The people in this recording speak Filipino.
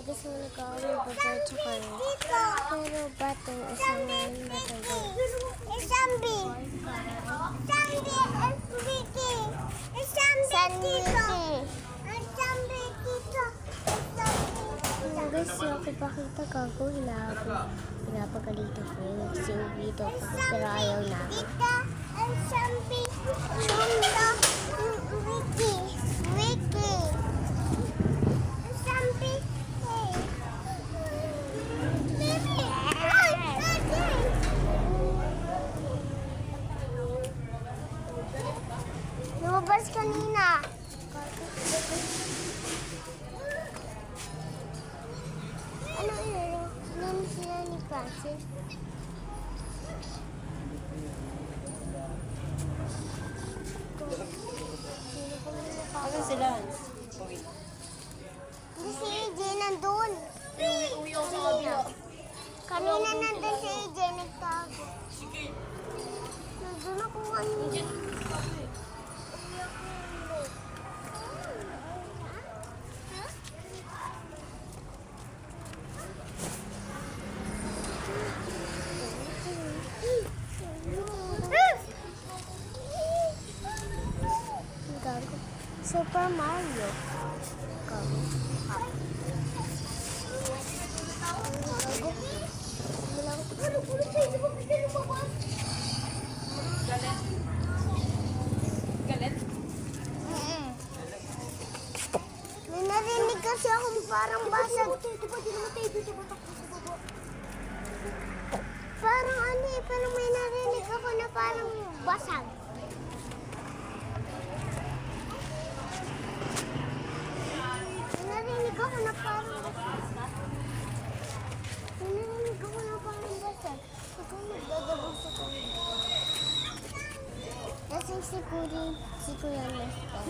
gusto mo nag-aaway babae tsaka rin. Pero batang isang ngayon matagal. Sambi! Sambi and Vicky! Sambi dito! Sambi dito! Guys, ako pakita kako, hinapagalitan ko yun. Si Ubi daw ako, pero ayaw na. Dito ang Sambi! Dito! Vicky! Vicky! Sambi! Hey! Baby! Lumabas kanina. Ano yun? Ano sila ni Francis? Ano sila? Hindi si AJ nandun. Uwi ako sa kabila. Kanina nandun si AJ nagtago. Nandun ako kanina. Gago. Super Mario. Gago. Gago. Galit? Galit? May narinig kasi akong parang basag. Parang ano eh, parang may narinig ako na parang basag. May narinig ako na parang basag. May narinig ako na parang basag. Ako nagdadabog sa kanila. Lasing si Kuya Nestor.